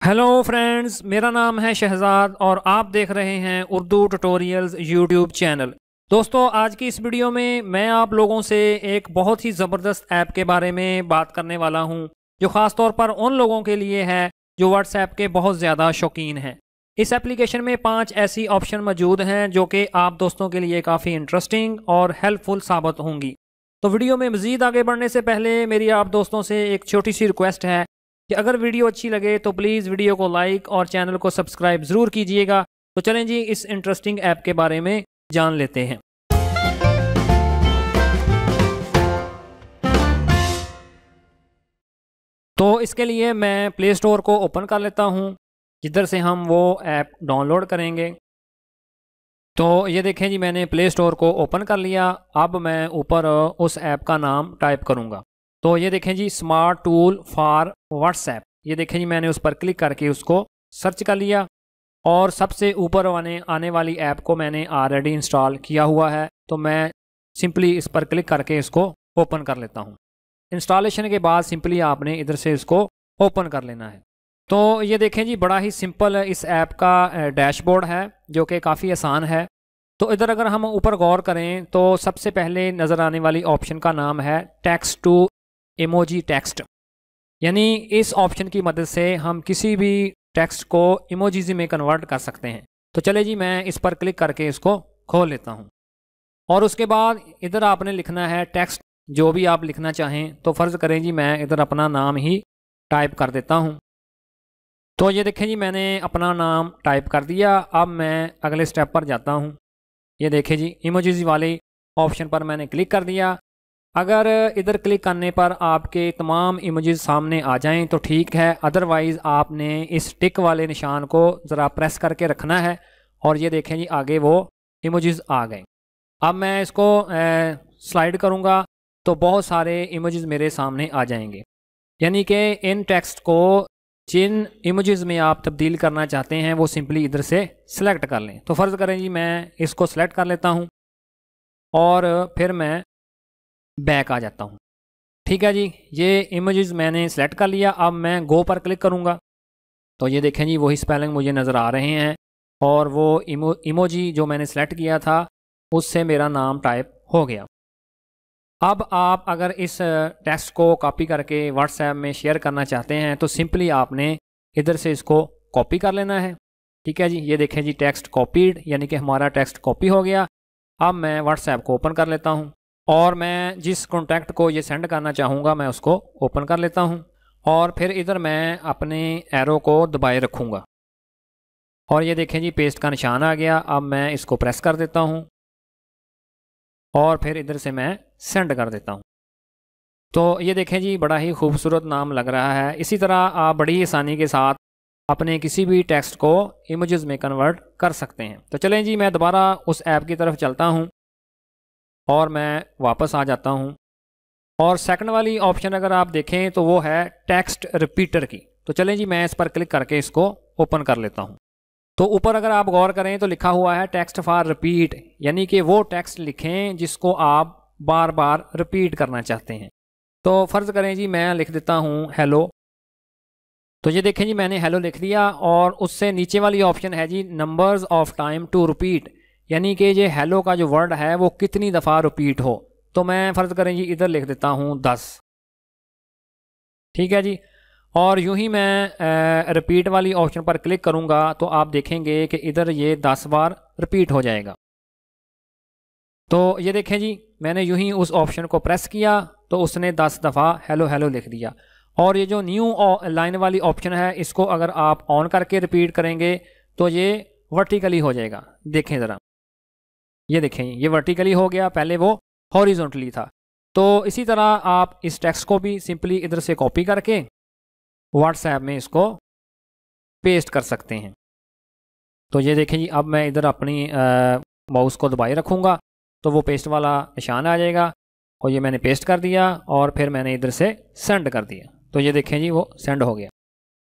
Hello friends, मेरा नाम है शहजाद और आप देख रहे हैं उर्दू ट्यूटोरियल्स यूट्यूब चैनल। दोस्तों, आज की इस वीडियो में मैं आप लोगों से एक बहुत ही ज़बरदस्त ऐप के बारे में बात करने वाला हूं, जो ख़ास तौर पर उन लोगों के लिए है जो व्हाट्सएप के बहुत ज़्यादा शौकीन हैं। इस एप्लीकेशन में 5 ऐसी ऑप्शन मौजूद हैं जो कि आप दोस्तों के लिए काफ़ी इंटरेस्टिंग और हेल्पफुल साबित होंगी। तो वीडियो में मज़ीद आगे बढ़ने से पहले मेरी आप दोस्तों से एक छोटी सी रिक्वेस्ट है कि अगर वीडियो अच्छी लगे तो प्लीज़ वीडियो को लाइक और चैनल को सब्सक्राइब ज़रूर कीजिएगा। तो चलें जी, इस इंटरेस्टिंग ऐप के बारे में जान लेते हैं। तो इसके लिए मैं प्ले स्टोर को ओपन कर लेता हूं, जिधर से हम वो ऐप डाउनलोड करेंगे। तो ये देखें जी, मैंने प्ले स्टोर को ओपन कर लिया। अब मैं ऊपर उस ऐप का नाम टाइप करूंगा। तो ये देखें जी, स्मार्ट टूल फॉर व्हाट्सएप। ये देखें जी, मैंने उस पर क्लिक करके उसको सर्च कर लिया और सबसे ऊपर आने वाली ऐप को मैंने ऑलरेडी इंस्टॉल किया हुआ है। तो मैं सिंपली इस पर क्लिक करके इसको ओपन कर लेता हूँ। इंस्टॉलेशन के बाद सिंपली आपने इधर से इसको ओपन कर लेना है। तो ये देखें जी, बड़ा ही सिंपल इस ऐप का डैशबोर्ड है जो कि काफ़ी आसान है। तो इधर अगर हम ऊपर गौर करें तो सबसे पहले नज़र आने वाली ऑप्शन का नाम है टेक्स्ट टू इमोजी टेक्स्ट। यानी इस ऑप्शन की मदद से हम किसी भी टेक्स्ट को इमोजीज में कन्वर्ट कर सकते हैं। तो चले जी, मैं इस पर क्लिक करके इसको खोल लेता हूँ। और उसके बाद इधर आपने लिखना है टेक्स्ट, जो भी आप लिखना चाहें। तो फ़र्ज़ करें जी, मैं इधर अपना नाम ही टाइप कर देता हूँ। तो ये देखें जी, मैंने अपना नाम टाइप कर दिया। अब मैं अगले स्टेप पर जाता हूँ। ये देखें जी, इमोजीज वाले ऑप्शन पर मैंने क्लिक कर दिया। अगर इधर क्लिक करने पर आपके तमाम इमेजेस सामने आ जाएं तो ठीक है, अदरवाइज़ आपने इस टिक वाले निशान को ज़रा प्रेस करके रखना है। और ये देखें जी, आगे वो इमेजेस आ गए। अब मैं इसको स्लाइड करूँगा तो बहुत सारे इमेजेस मेरे सामने आ जाएंगे। यानी कि इन टेक्स्ट को जिन इमेजेस में आप तब्दील करना चाहते हैं वो सिंपली इधर से सिलेक्ट कर लें। तो फ़र्ज़ करें जी, मैं इसको सिलेक्ट कर लेता हूँ और फिर मैं बैक आ जाता हूँ। ठीक है जी, ये इमेजेस मैंने सेलेक्ट कर लिया। अब मैं गो पर क्लिक करूँगा तो ये देखें जी, वही स्पेलिंग मुझे नज़र आ रहे हैं और वो इमोजी जो मैंने सेलेक्ट किया था उससे मेरा नाम टाइप हो गया। अब आप अगर इस टेक्स्ट को कॉपी करके व्हाट्सएप में शेयर करना चाहते हैं तो सिंपली आपने इधर से इसको कॉपी कर लेना है। ठीक है जी, ये देखें जी, टेक्स्ट कॉपीड, यानी कि हमारा टेक्स्ट कॉपी हो गया। अब मैं व्हाट्सएप को ओपन कर लेता हूँ और मैं जिस कॉन्टैक्ट को ये सेंड करना चाहूँगा मैं उसको ओपन कर लेता हूँ। और फिर इधर मैं अपने एरो को दबाए रखूँगा और ये देखें जी, पेस्ट का निशान आ गया। अब मैं इसको प्रेस कर देता हूँ और फिर इधर से मैं सेंड कर देता हूँ। तो ये देखें जी, बड़ा ही खूबसूरत नाम लग रहा है। इसी तरह आप बड़ी आसानी के साथ अपने किसी भी टेक्स्ट को इमेजेस में कन्वर्ट कर सकते हैं। तो चलें जी, मैं दोबारा उस ऐप की तरफ चलता हूँ और मैं वापस आ जाता हूँ। और सेकंड वाली ऑप्शन अगर आप देखें तो वो है टेक्स्ट रिपीटर की। तो चलें जी, मैं इस पर क्लिक करके इसको ओपन कर लेता हूँ। तो ऊपर अगर आप गौर करें तो लिखा हुआ है टेक्स्ट फॉर रिपीट, यानी कि वो टेक्स्ट लिखें जिसको आप बार बार रिपीट करना चाहते हैं। तो फ़र्ज़ करें जी, मैं लिख देता हूँ हेलो। तो ये देखें जी, मैंने हेलो लिख दिया और उससे नीचे वाली ऑप्शन है जी numbers of time to repeat, यानी कि ये हेलो का जो वर्ड है वो कितनी दफ़ा रिपीट हो। तो मैं फ़र्ज़ करें जी, इधर लिख देता हूँ 10। ठीक है जी, और यूं ही मैं रिपीट वाली ऑप्शन पर क्लिक करूँगा तो आप देखेंगे कि इधर ये 10 बार रिपीट हो जाएगा। तो ये देखें जी, मैंने यूं ही उस ऑप्शन को प्रेस किया तो उसने 10 दफ़ा हेलो हेलो लिख दिया। और ये जो न्यू लाइन वाली ऑप्शन है, इसको अगर आप ऑन करके रिपीट करेंगे तो ये वर्टिकली हो जाएगा। देखें ज़रा, ये देखें, ये वर्टिकली हो गया, पहले वो हॉरिजॉन्टली था। तो इसी तरह आप इस टेक्स्ट को भी सिंपली इधर से कॉपी करके व्हाट्सएप में इसको पेस्ट कर सकते हैं। तो ये देखें जी, अब मैं इधर अपनी माउस को दबाए रखूँगा तो वो पेस्ट वाला निशान आ जाएगा और ये मैंने पेस्ट कर दिया और फिर मैंने इधर से सेंड कर दिया। तो ये देखें जी, वो सेंड हो गया।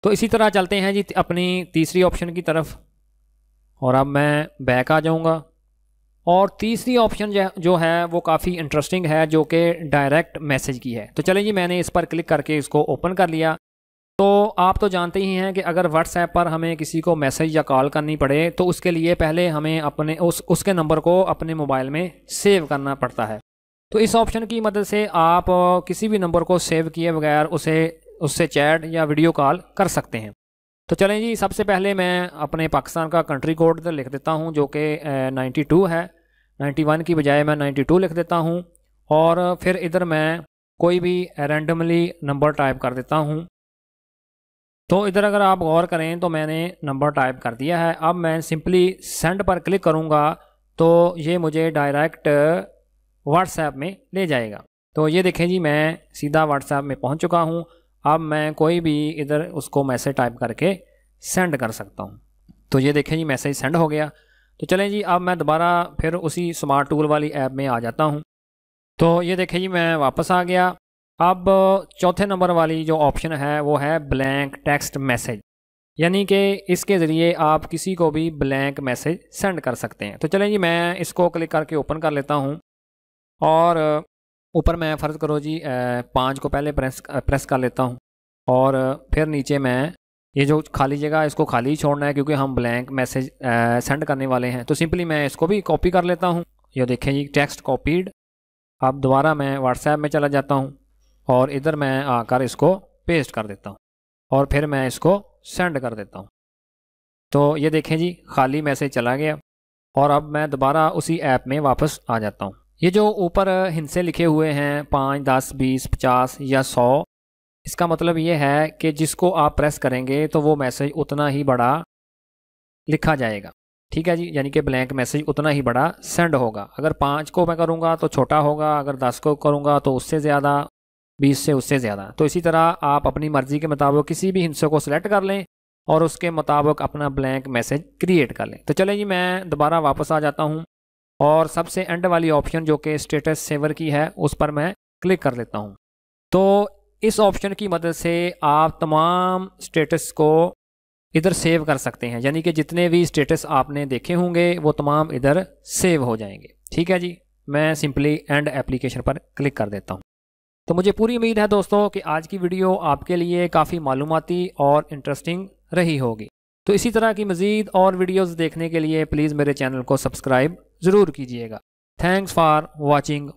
तो इसी तरह चलते हैं जी अपनी तीसरी ऑप्शन की तरफ और अब मैं बैक आ जाऊँगा। और तीसरी ऑप्शन जो है वो काफ़ी इंटरेस्टिंग है, जो कि डायरेक्ट मैसेज की है। तो चलें जी, मैंने इस पर क्लिक करके इसको ओपन कर लिया। तो आप तो जानते ही हैं कि अगर व्हाट्सएप पर हमें किसी को मैसेज या कॉल करनी पड़े तो उसके लिए पहले हमें अपने उसके नंबर को अपने मोबाइल में सेव करना पड़ता है। तो इस ऑप्शन की मदद से आप किसी भी नंबर को सेव किए बगैर उससे चैट या वीडियो कॉल कर सकते हैं। तो चलें जी, सबसे पहले मैं अपने पाकिस्तान का कंट्री कोड इधर लिख देता हूँ जो कि 92 है। 91 की बजाय मैं 92 लिख देता हूँ और फिर इधर मैं कोई भी रैंडमली नंबर टाइप कर देता हूँ। तो इधर अगर आप गौर करें तो मैंने नंबर टाइप कर दिया है। अब मैं सिंपली सेंड पर क्लिक करूँगा तो ये मुझे डायरेक्ट व्हाट्सएप में ले जाएगा। तो ये देखें जी, मैं सीधा व्हाट्सएप में पहुँच चुका हूँ। अब मैं कोई भी इधर उसको मैसेज टाइप करके सेंड कर सकता हूँ। तो ये देखें जी, मैसेज सेंड हो गया। तो चलें जी, अब मैं दोबारा फिर उसी स्मार्ट टूल वाली ऐप में आ जाता हूँ। तो ये देखें जी, मैं वापस आ गया। अब चौथे नंबर वाली जो ऑप्शन है वो है ब्लैंक टेक्स्ट मैसेज, यानी कि इसके ज़रिए आप किसी को भी ब्लैंक मैसेज सेंड कर सकते हैं। तो चलें जी, मैं इसको क्लिक करके ओपन कर लेता हूँ और ऊपर मैं फ़र्ज़ करो जी 5 को पहले प्रेस कर लेता हूँ और फिर नीचे मैं ये जो खाली जगह इसको खाली ही छोड़ना है क्योंकि हम ब्लैंक मैसेज सेंड करने वाले हैं। तो सिंपली मैं इसको भी कॉपी कर लेता हूँ। ये देखें जी, टेक्स्ट कॉपीड। अब दोबारा मैं व्हाट्सएप में चला जाता हूँ और इधर मैं आकर इसको पेस्ट कर देता हूँ और फिर मैं इसको सेंड कर देता हूँ। तो ये देखें जी, खाली मैसेज चला गया और अब मैं दोबारा उसी ऐप में वापस आ जाता हूँ। ये जो ऊपर हिंसे लिखे हुए हैं 5, 10, 20, 50 या 100, इसका मतलब ये है कि जिसको आप प्रेस करेंगे तो वो मैसेज उतना ही बड़ा लिखा जाएगा। ठीक है जी, यानी कि ब्लैंक मैसेज उतना ही बड़ा सेंड होगा। अगर 5 को मैं करूँगा तो छोटा होगा, अगर 10 को करूँगा तो उससे ज़्यादा, 20 से उससे ज़्यादा। तो इसी तरह आप अपनी मर्ज़ी के मुताबिक किसी भी हिस्से को सिलेक्ट कर लें और उसके मुताबिक अपना ब्लैंक मैसेज क्रिएट कर लें। तो चलें जी, मैं दोबारा वापस आ जाता हूँ और सबसे एंड वाली ऑप्शन जो कि स्टेटस सेवर की है उस पर मैं क्लिक कर लेता हूँ। तो इस ऑप्शन की मदद से आप तमाम स्टेटस को इधर सेव कर सकते हैं, यानी कि जितने भी स्टेटस आपने देखे होंगे वो तमाम इधर सेव हो जाएंगे। ठीक है जी, मैं सिंपली एंड एप्लीकेशन पर क्लिक कर देता हूँ। तो मुझे पूरी उम्मीद है दोस्तों कि आज की वीडियो आपके लिए काफ़ी मालूमाती और इंटरेस्टिंग रही होगी। तो इसी तरह की मज़ीद और वीडियोस देखने के लिए प्लीज़ मेरे चैनल को सब्सक्राइब ज़रूर कीजिएगा। Thanks for watching.